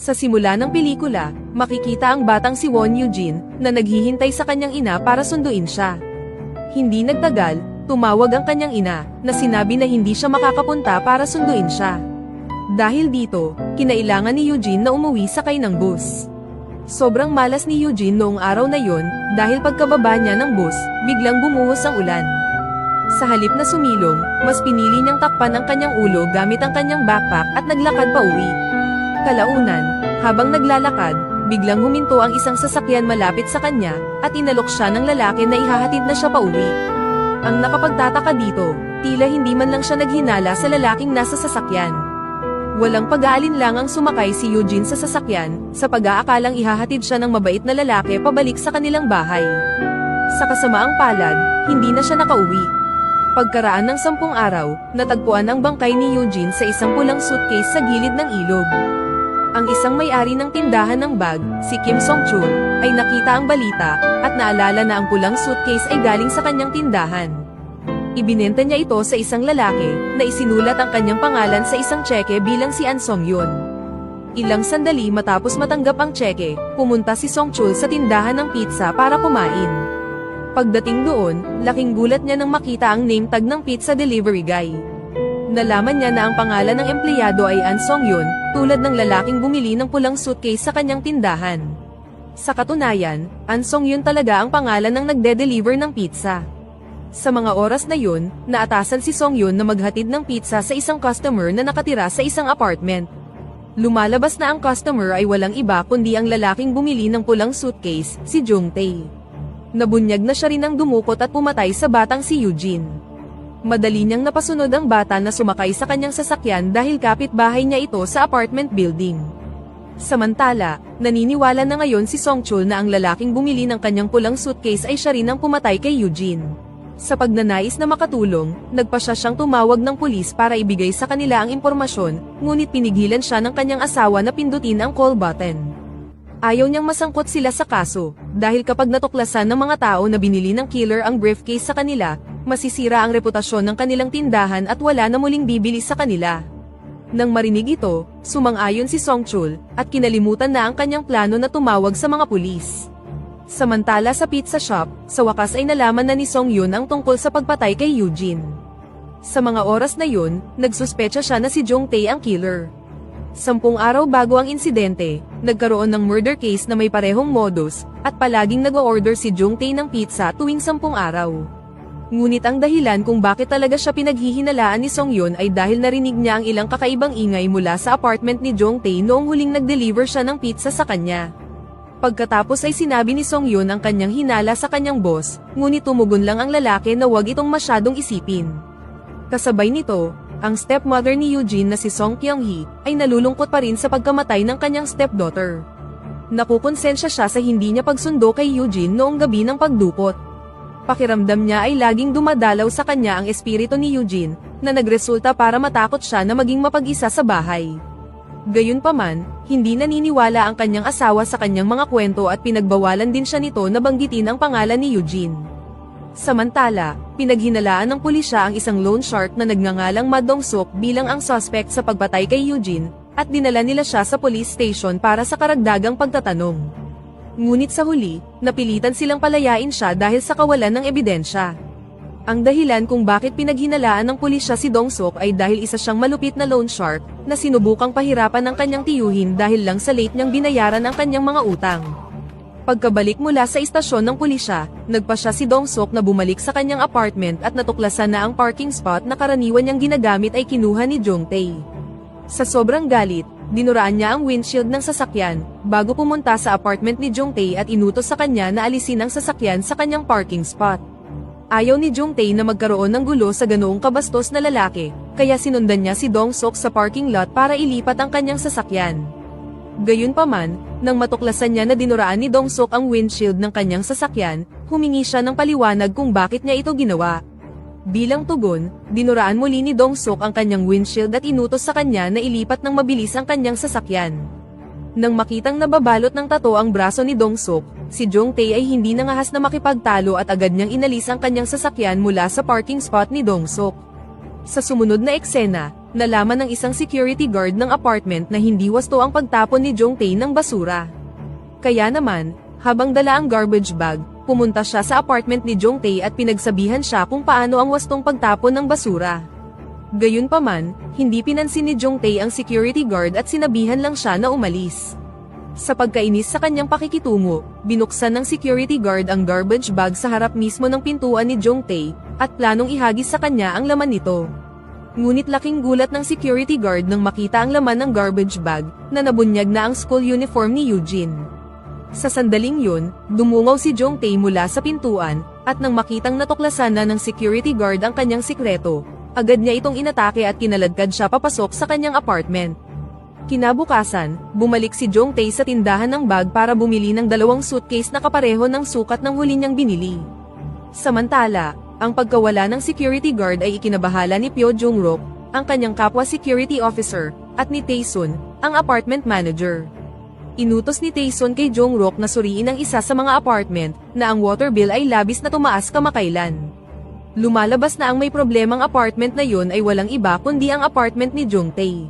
Sa simula ng pelikula, makikita ang batang si Won Eugene na naghihintay sa kanyang ina para sunduin siya. Hindi nagtagal, tumawag ang kanyang ina na sinabi na hindi siya makakapunta para sunduin siya. Dahil dito, kinailangan ni Eugene na umuwi sakay ng bus. Sobrang malas ni Eugene noong araw na yon dahil pagkababa niya ng bus, biglang bumuhos ang ulan. Sa halip na sumilong, mas pinili niyang takpan ang kanyang ulo gamit ang kanyang backpack at naglakad pa uwi. Kalaunan, habang naglalakad, biglang huminto ang isang sasakyan malapit sa kanya, at inalok siya ng lalaki na ihahatid na siya pa uwi. Ang nakapagtataka dito, tila hindi man lang siya naghinala sa lalaking nasa sasakyan. Walang pag-aalinlangang sumakay si Eugene sa sasakyan, sa pag-aakalang ihahatid siya ng mabait na lalaki pabalik sa kanilang bahay. Sa kasamaang palad, hindi na siya nakauwi. Pagkaraan ng 10 araw, natagpuan ang bangkay ni Eugene sa isang pulang suitcase sa gilid ng ilog. Ang isang may-ari ng tindahan ng bag, si Kim Song-chul, ay nakita ang balita, at naalala na ang pulang suitcase ay galing sa kanyang tindahan. Ibinenta niya ito sa isang lalaki, na isinulat ang kanyang pangalan sa isang tseke bilang si An Song-yun. Ilang sandali matapos matanggap ang tseke, pumunta si Song-chul sa tindahan ng pizza para kumain. Pagdating doon, laking gulat niya nang makita ang name tag ng pizza delivery guy. Nalaman niya na ang pangalan ng empleyado ay An Song-yun, tulad ng lalaking bumili ng pulang suitcase sa kanyang tindahan. Sa katunayan, An Song-yun talaga ang pangalan ng nagde-deliver ng pizza. Sa mga oras na yun, naatasan si Song-yun na maghatid ng pizza sa isang customer na nakatira sa isang apartment. Lumalabas na ang customer ay walang iba kundi ang lalaking bumili ng pulang suitcase, si Jung-tae. Nabunyag na siya rin ang dumukot at pumatay sa batang si Eugene. Madali niyang napasunod ang bata na sumakay sa kanyang sasakyan dahil kapitbahay niya ito sa apartment building. Samantala, naniniwala na ngayon si Song-chul na ang lalaking bumili ng kanyang pulang suitcase ay siya rin ang pumatay kay Eugene. Sa pagnanais na makatulong, nagpasya siyang tumawag ng pulis para ibigay sa kanila ang impormasyon, ngunit pinigilan siya ng kanyang asawa na pindutin ang call button. Ayaw niyang masangkot sila sa kaso, dahil kapag natuklasan ng mga tao na binili ng killer ang briefcase sa kanila, masisira ang reputasyon ng kanilang tindahan at wala na muling bibili sa kanila. Nang marinig ito, sumang-ayon si Song-chul, at kinalimutan na ang kanyang plano na tumawag sa mga pulis. Samantala sa pizza shop, sa wakas ay nalaman na ni Song-yun ang tungkol sa pagpatay kay Eugene. Sa mga oras na yun, nagsuspecha siya na si Jung-tae ang killer. 10 araw bago ang insidente, nagkaroon ng murder case na may parehong modus, at palaging nag-o-order si Jung-tae ng pizza tuwing 10 araw. Ngunit ang dahilan kung bakit talaga siya pinaghihinalaan ni Song-yun ay dahil narinig niya ang ilang kakaibang ingay mula sa apartment ni Jung-tae noong huling nag-deliver siya ng pizza sa kanya. Pagkatapos ay sinabi ni Song-yun ang kanyang hinala sa kanyang boss, ngunit tumugon lang ang lalaki na huwag itong masyadong isipin. Kasabay nito, ang stepmother ni Eugene na si Song Kyung-hee ay nalulungkot pa rin sa pagkamatay ng kanyang stepdaughter. Nakukonsensya siya sa hindi niya pagsundo kay Eugene noong gabi ng pagdupot. Pakiramdam niya ay laging dumadalaw sa kanya ang espiritu ni Eugene, na nagresulta para matakot siya na maging mapag-isa sa bahay. Gayunpaman, hindi naniniwala ang kanyang asawa sa kanyang mga kwento at pinagbawalan din siya nito na banggitin ang pangalan ni Eugene. Samantala, pinaghinalaan ng pulisya ang isang loan shark na nagngangalang Ma Dong-suk bilang ang suspect sa pagpatay kay Eugene, at dinala nila siya sa police station para sa karagdagang pagtatanong. Ngunit sa huli, napilitan silang palayain siya dahil sa kawalan ng ebidensya. Ang dahilan kung bakit pinaghinalaan ng pulisya si Dong-suk ay dahil isa siyang malupit na loan shark, na sinubukang pahirapan ng kanyang tiyuhin dahil lang sa late niyang binayaran ang kanyang mga utang. Pagkabalik mula sa istasyon ng pulisya, nagpasya si Dong-suk na bumalik sa kanyang apartment at natuklasan na ang parking spot na karaniwan niyang ginagamit ay kinuha ni Jung-tae. Sa sobrang galit, dinuraan niya ang windshield ng sasakyan, bago pumunta sa apartment ni Jung-tae at inutos sa kanya na alisin ang sasakyan sa kanyang parking spot. Ayaw ni Jung-tae na magkaroon ng gulo sa ganoong kabastos na lalaki, kaya sinundan niya si Dong-suk sa parking lot para ilipat ang kanyang sasakyan. Gayunpaman, nang matuklasan niya na dinuraan ni Dong-suk ang windshield ng kanyang sasakyan, humingi siya ng paliwanag kung bakit niya ito ginawa. Bilang tugon, dinuraan muli ni Dong-suk ang kanyang windshield at inutos sa kanya na ilipat ng mabilis ang kanyang sasakyan. Nang makitang nababalot ng tato ang braso ni Dong-suk, si Jung-tae ay hindi nangahas na makipagtalo at agad niyang inalis ang kanyang sasakyan mula sa parking spot ni Dong-suk. Sa sumunod na eksena, nalaman ng isang security guard ng apartment na hindi wasto ang pagtapon ni Jongtae ng basura. Kaya naman, habang dala ang garbage bag, pumunta siya sa apartment ni Jongtae at pinagsabihan siya kung paano ang wastong pagtapon ng basura. Gayunpaman, hindi pinansin ni Jongtae ang security guard at sinabihan lang siya na umalis. Sa pagkainis sa kanyang pakikitungo, binuksan ng security guard ang garbage bag sa harap mismo ng pintuan ni Jongtae, at planong ihagis sa kanya ang laman nito. Ngunit laking gulat ng security guard nang makita ang laman ng garbage bag, na nabunyag na ang school uniform ni Eugene. Sa sandaling yun, dumungaw si Jongtae mula sa pintuan, at nang makitang natuklasan na ng security guard ang kanyang sikreto, agad niya itong inatake at kinaladkad siya papasok sa kanyang apartment. Kinabukasan, bumalik si Jongtae sa tindahan ng bag para bumili ng 2 suitcase na kapareho ng sukat ng huli niyang binili. Samantala, ang pagkawala ng security guard ay ikinabahala ni Pyo Jungrok, ang kanyang kapwa security officer, at ni Taesun, ang apartment manager. Inutos ni Taesun kay Jungrok na suriin ang isa sa mga apartment, na ang water bill ay labis na tumaas kamakailan. Lumalabas na ang may problemang apartment na yun ay walang iba kundi ang apartment ni Jongtae.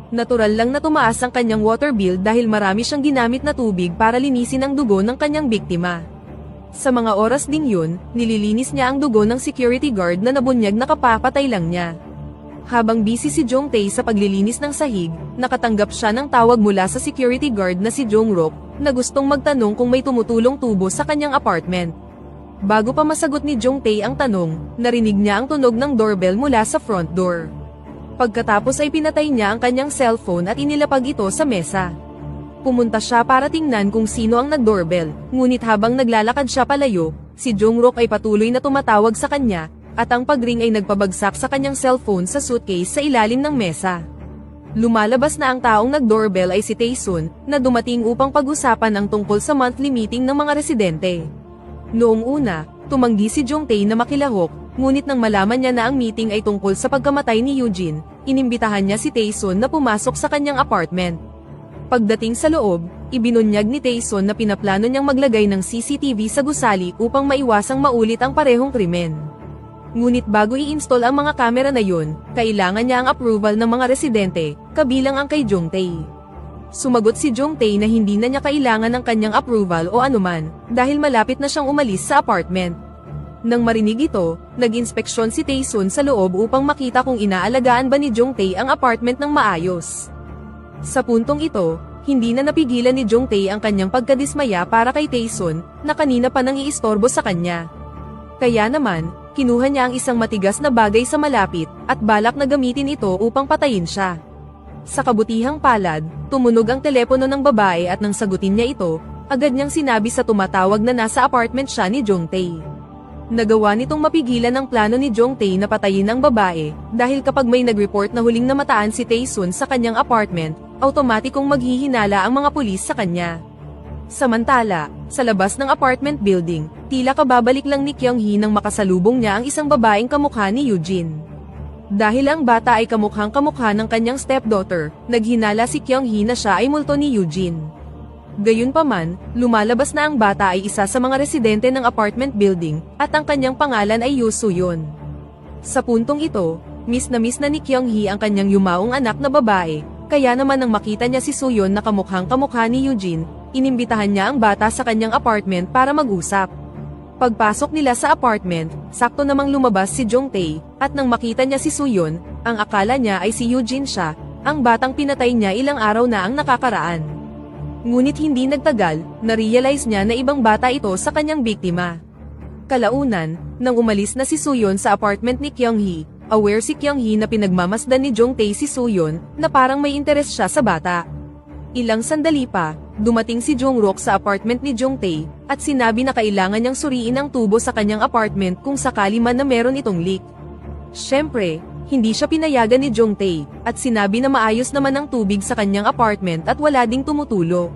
Natural lang na tumaas ang kanyang water bill dahil marami siyang ginamit na tubig para linisin ang dugo ng kanyang biktima. Sa mga oras ding yun, nililinis niya ang dugo ng security guard na nabunyag na kapapatay lang niya. Habang busy si Jongtae sa paglilinis ng sahig, nakatanggap siya ng tawag mula sa security guard na si Jongrok, na gustong magtanong kung may tumutulong tubo sa kanyang apartment. Bago pa masagot ni Jongtae ang tanong, narinig niya ang tunog ng doorbell mula sa front door. Pagkatapos ay pinatay niya ang kanyang cellphone at inilapag ito sa mesa. Pumunta siya para tingnan kung sino ang nag-doorbell, ngunit habang naglalakad siya palayo, si Jongrok ay patuloy na tumatawag sa kanya, at ang pagring ay nagpabagsak sa kanyang cellphone sa suitcase sa ilalim ng mesa. Lumalabas na ang taong nag-doorbell ay si Taesun, na dumating upang pag-usapan ang tungkol sa monthly meeting ng mga residente. Noong una, tumanggi si Jongtae na makilahok, ngunit nang malaman niya na ang meeting ay tungkol sa pagkamatay ni Eugene, inimbitahan niya si Taesun na pumasok sa kanyang apartment. Pagdating sa loob, ibinunyag ni Taesun na pinaplano niyang maglagay ng CCTV sa gusali upang maiwasang maulit ang parehong krimen. Ngunit bago i-install ang mga kamera na yun, kailangan niya ang approval ng mga residente, kabilang ang kay Jongtae. Sumagot si Jongtae na hindi na niya kailangan ng kanyang approval o anuman, dahil malapit na siyang umalis sa apartment. Nang marinig ito, nag-inspeksyon si Taesun sa loob upang makita kung inaalagaan ba ni Jongtae ang apartment ng maayos. Sa puntong ito, hindi na napigilan ni Jongtae ang kanyang pagkadismaya para kay Taesun, na kanina pa nang iistorbo sa kanya. Kaya naman, kinuha niya ang isang matigas na bagay sa malapit, at balak na gamitin ito upang patayin siya. Sa kabutihang palad, tumunog ang telepono ng babae at nang sagutin niya ito, agad niyang sinabi sa tumatawag na nasa apartment siya ni Jongtae. Nagawa nitong mapigilan ang plano ni Jongtae na patayin ang babae, dahil kapag may nag-report na huling namataan si Taesun sa kanyang apartment, automatikong maghihinala ang mga pulis sa kanya. Samantala, sa labas ng apartment building, tila kababalik lang ni Kyung-hee nang makasalubong niya ang isang babaeng kamukha ni Eugene. Dahil ang bata ay kamukhang-kamukha ng kanyang stepdaughter, naghinala si Kyung-hee na siya ay multo ni Eugene. Gayunpaman, lumalabas na ang bata ay isa sa mga residente ng apartment building, at ang kanyang pangalan ay Yoo Soo-yeon. Sa puntong ito, miss na ni Kyung-hee ang kanyang yumaong anak na babae, kaya naman nang makita niya si Soo-yeon na kamukhang-kamukha ni Eugene, inimbitahan niya ang bata sa kanyang apartment para mag-usap. Pagpasok nila sa apartment, sakto namang lumabas si Jongtae, at nang makita niya si Soo-yeon, ang akala niya ay si Eugene siya, ang batang pinatay niya ilang araw na ang nakakaraan. Ngunit hindi nagtagal, na-realize niya na ibang bata ito sa kanyang biktima. Kalaunan, nang umalis na si Soo-yeon sa apartment ni Kyung-hee, aware si Kyung-hee na pinagmamasdan ni Jongtae si Soo-yeon, na parang may interes siya sa bata. Ilang sandali pa, dumating si Jongrok sa apartment ni Jongtae, at sinabi na kailangan niyang suriin ang tubo sa kanyang apartment kung sakali man na meron itong leak. Siyempre, hindi siya pinayagan ni Jongtae, at sinabi na maayos naman ang tubig sa kanyang apartment at wala ding tumutulo.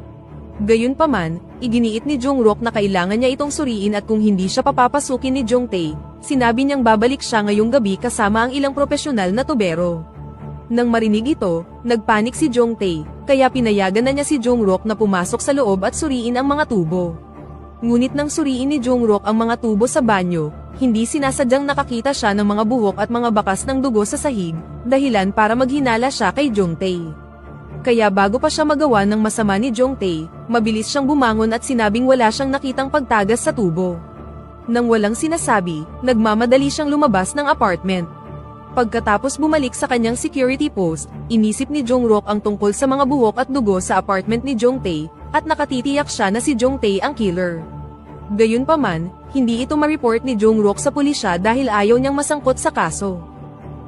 Gayunpaman, iginiit ni Jongrok na kailangan niya itong suriin at kung hindi siya papapasukin ni Jongtae, sinabi niyang babalik siya ngayong gabi kasama ang ilang profesional na tubero. Nang marinig ito, nagpanik si Jongtae, kaya pinayagan na niya si Jongrok na pumasok sa loob at suriin ang mga tubo. Ngunit nang suriin ni Jungrook ang mga tubo sa banyo, hindi sinasadyang nakakita siya ng mga buhok at mga bakas ng dugo sa sahig, dahilan para maghinala siya kay Jongtae. Kaya bago pa siya magawa ng masama ni Jongtae, mabilis siyang bumangon at sinabing wala siyang nakitang pagtagas sa tubo. Nang walang sinasabi, nagmamadali siyang lumabas ng apartment. Pagkatapos bumalik sa kanyang security post, inisip ni Jungrook ang tungkol sa mga buhok at dugo sa apartment ni Jongtae, at nakatitiyak siya na si Jongtae ang killer. Gayunpaman, hindi ito ma-report ni Jungrook sa pulisya dahil ayaw niyang masangkot sa kaso.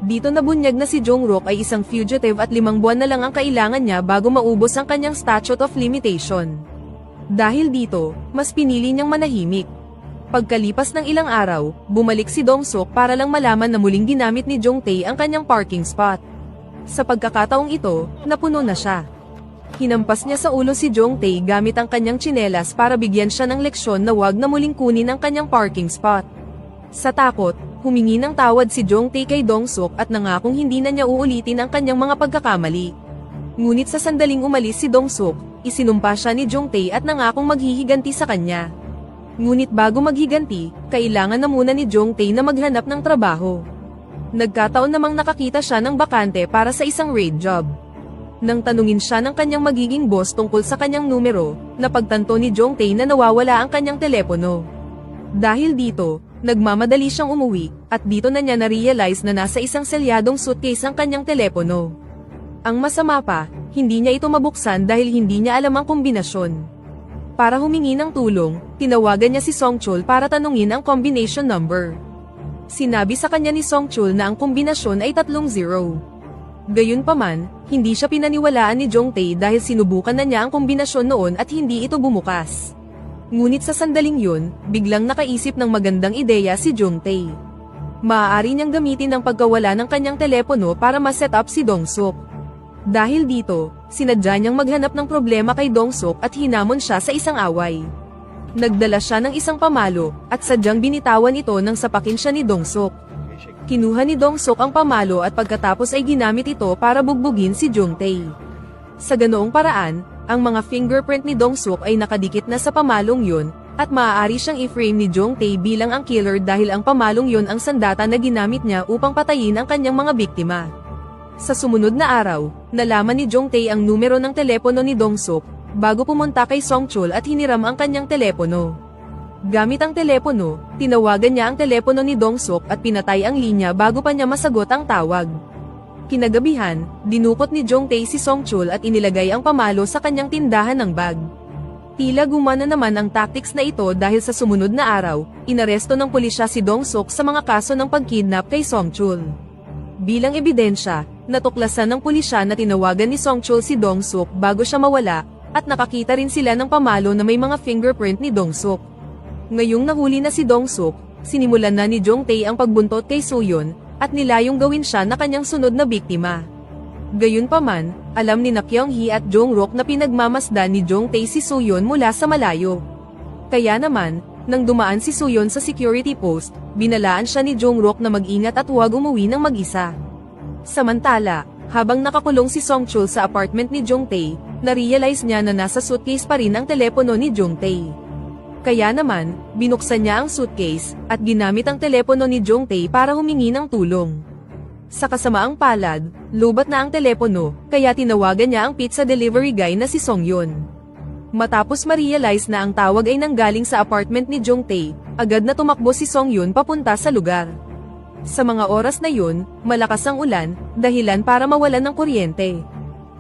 Dito nabunyag na si Jungrook ay isang fugitive at 5 buwan na lang ang kailangan niya bago maubos ang kanyang statute of limitation. Dahil dito, mas pinili niyang manahimik. Pagkalipas ng ilang araw, bumalik si Dong-suk para lang malaman na muling ginamit ni Jongtae ang kanyang parking spot. Sa pagkakataong ito, napuno na siya. Hinampas niya sa ulo si Jongtae gamit ang kanyang tsinelas para bigyan siya ng leksyon na wag na muling kunin ang kanyang parking spot. Sa takot, humingi ng tawad si Jongtae kay Dong-suk at nangakong hindi na niya uulitin ang kanyang mga pagkakamali. Ngunit sa sandaling umalis si Dong-suk, isinumpa siya ni Jongtae at nangakong maghihiganti sa kanya. Ngunit bago maghiganti, kailangan na muna ni Jongtae na maghanap ng trabaho. Nagkataon namang nakakita siya ng bakante para sa isang raid job. Nang tanungin siya ng kanyang magiging boss tungkol sa kanyang numero, napagtanto ni Jongtae na nawawala ang kanyang telepono. Dahil dito, nagmamadali siyang umuwi, at dito na niya na-realize na nasa isang selyadong suitcase ang kanyang telepono. Ang masama pa, hindi niya ito mabuksan dahil hindi niya alam ang kombinasyon. Para humingi ng tulong, tinawagan niya si Songchul para tanungin ang combination number. Sinabi sa kanya ni Songchul na ang kombinasyon ay 30. Gayunpaman, hindi siya pinaniwalaan ni Jongtae dahil sinubukan na niya ang kombinasyon noon at hindi ito bumukas. Ngunit sa sandaling yun, biglang nakaisip ng magandang ideya si Jongtae. Maaari niyang gamitin ang pagkawala ng kanyang telepono para ma-set up si Dong-suk. Dahil dito, sinadya niyang maghanap ng problema kay Dong-suk at hinamon siya sa isang away. Nagdala siya ng isang pamalo, at sadyang binitawan ito nang sapakin siya ni Dong-suk. Kinuha ni Dong-suk ang pamalo at pagkatapos ay ginamit ito para bugbugin si Jongtae. Sa ganoong paraan, ang mga fingerprint ni Dong-suk ay nakadikit na sa pamalong yun, at maaari siyang i-frame ni Jongtae bilang ang killer dahil ang pamalong yun ang sandata na ginamit niya upang patayin ang kanyang mga biktima. Sa sumunod na araw, nalaman ni Jongtae ang numero ng telepono ni Dong-suk, bago pumunta kay Songchul at hiniram ang kanyang telepono. Gamit ang telepono, tinawagan niya ang telepono ni Dong-suk at pinatay ang linya bago pa niya masagot ang tawag. Kinagabihan, dinukot ni Jongtae si Songchul at inilagay ang pamalo sa kanyang tindahan ng bag. Tila gumana naman ang tactics na ito dahil sa sumunod na araw, inaresto ng pulisya si Dong-suk sa mga kaso ng pagkidnap kay Songchul. Bilang ebidensya, natuklasan ng pulisya na tinawagan ni Songchul si Dong-suk bago siya mawala, at nakakita rin sila ng pamalo na may mga fingerprint ni Dong-suk. Ngayong nahuli na si Dong-suk, sinimulan na ni Jongtae ang pagbuntot kay Suyon, at nilayong gawin siya na kanyang sunod na biktima. Gayunpaman, alam ni Kyung-hee at Jong-rook na pinagmamasdan ni Jongtae si Suyon mula sa malayo. Kaya naman, nang dumaan si Suyon sa security post, binalaan siya ni Jong-rook na mag-ingat at huwag umuwi ng mag-isa. Samantala, habang nakakulong si Songchul sa apartment ni Jongtae, na-realize niya na nasa suitcase pa rin ang telepono ni Jongtae. Kaya naman, binuksan niya ang suitcase, at ginamit ang telepono ni Jongtae para humingi ng tulong. Sa kasamaang palad, lubat na ang telepono, kaya tinawagan niya ang pizza delivery guy na si Songyon. Matapos ma-realize na ang tawag ay nanggaling sa apartment ni Jongtae, agad na tumakbo si Songyon papunta sa lugar. Sa mga oras na yun, malakas ang ulan, dahilan para mawalan ng kuryente.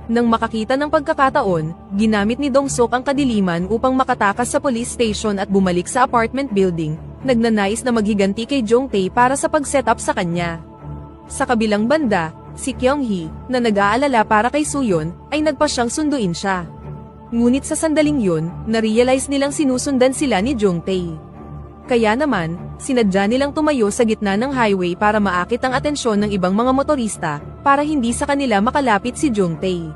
Nang makakita ng pagkakataon, ginamit ni Dong-suk ang kadiliman upang makatakas sa police station at bumalik sa apartment building, nagnanais na maghiganti kay Jongtae para sa pag-set up sa kanya. Sa kabilang banda, si Kyung-hee, na nag-aalala para kay Suyon, ay nagpa siyang sunduin siya. Ngunit sa sandaling yun, na-realize nilang sinusundan sila ni Jongtae. Kaya naman, sinadya nilang tumayo sa gitna ng highway para maakit ang atensyon ng ibang mga motorista, para hindi sa kanila makalapit si Jongtae.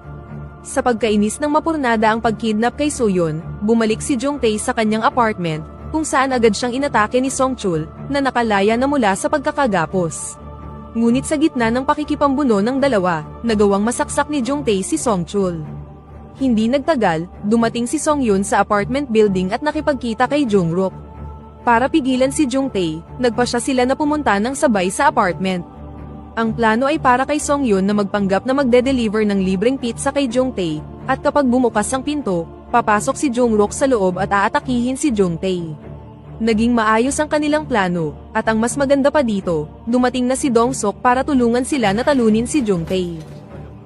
Sa pagkainis ng mapurnada ang pagkidnap kay Suyon, bumalik si Jongtae sa kanyang apartment, kung saan agad siyang inatake ni Songchul, na nakalaya na mula sa pagkakagapos. Ngunit sa gitna ng pakikipambuno ng dalawa, nagawang masaksak ni Jongtae si Songchul. Hindi nagtagal, dumating si Song Yun sa apartment building at nakipagkita kay Jungkook. Para pigilan si Jungtae, nagpasya sila na pumunta ng sabay sa apartment. Ang plano ay para kay Song Yun na magpanggap na magde-deliver ng libreng pizza kay Jungtae, at kapag bumukas ang pinto, papasok si Jungkook sa loob at aatakihin si Jungtae. Naging maayos ang kanilang plano, at ang mas maganda pa dito, dumating na si Dongsuk para tulungan sila na talunin si Jungtae.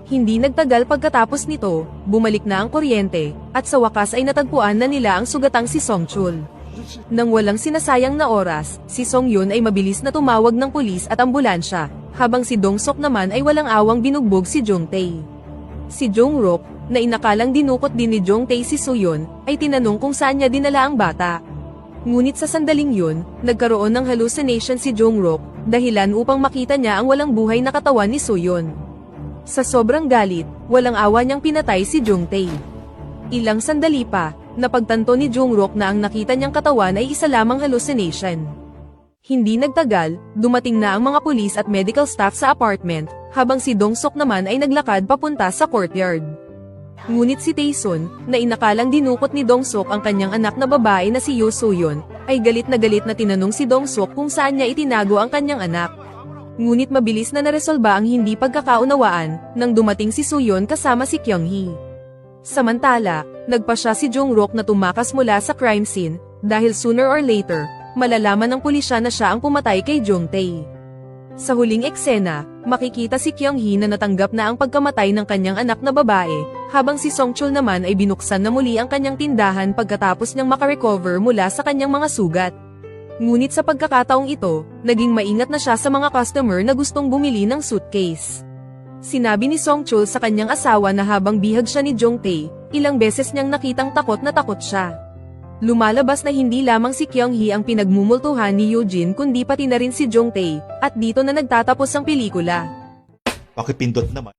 Hindi nagtagal pagkatapos nito, bumalik na ang kuryente, at sa wakas ay natagpuan na nila ang sugatang si Songchul. Nang walang sinasayang na oras, si Song Yun ay mabilis na tumawag ng pulis at ambulansya, habang si Dongsuk naman ay walang awang binugbog si Jungtae. Si Jungkook, na inakalang dinukot din ni Jungtae si Suyun, ay tinanong kung saan niya dinala ang bata. Ngunit sa sandaling yun, nagkaroon ng hallucination si Jungkook, dahilan upang makita niya ang walang buhay na katawan ni Suyun. Sa sobrang galit, walang awa niyang pinatay si Jungtae. Ilang sandali pa, napagtanto ni Jungkook na ang nakita niyang katawan ay isa lamang hallucination. Hindi nagtagal, dumating na ang mga pulis at medical staff sa apartment, habang si Dongsuk naman ay naglakad papunta sa courtyard. Ngunit si Taesun, na inakalang dinukot ni Dongsuk ang kanyang anak na babae na si Yoo Soo-yeon, ay galit na tinanong si Dongsuk kung saan niya itinago ang kanyang anak. Ngunit mabilis na naresolba ang hindi pagkakaunawaan, nang dumating si Soo-yeon kasama si Kyung-hee. Samantala, nagpasya si Jungkook na tumakas mula sa crime scene, dahil sooner or later, malalaman ng pulisya na siya ang pumatay kay Jungtae. Sa huling eksena, makikita si Kyung-hee na natanggap na ang pagkamatay ng kanyang anak na babae, habang si Songchul naman ay binuksan na muli ang kanyang tindahan pagkatapos niyang makarecover mula sa kanyang mga sugat. Ngunit sa pagkakataong ito, naging maingat na siya sa mga customer na gustong bumili ng suitcase. Sinabi ni Songchul sa kanyang asawa na habang bihag siya ni Jungtae, ilang beses niyang nakitang takot na takot siya. Lumalabas na hindi lamang si Kyung-hee ang pinagmumultuhan ni Eugene kundi pati na rin si Jungtae, at dito na nagtatapos ang pelikula. Pakipindot naman.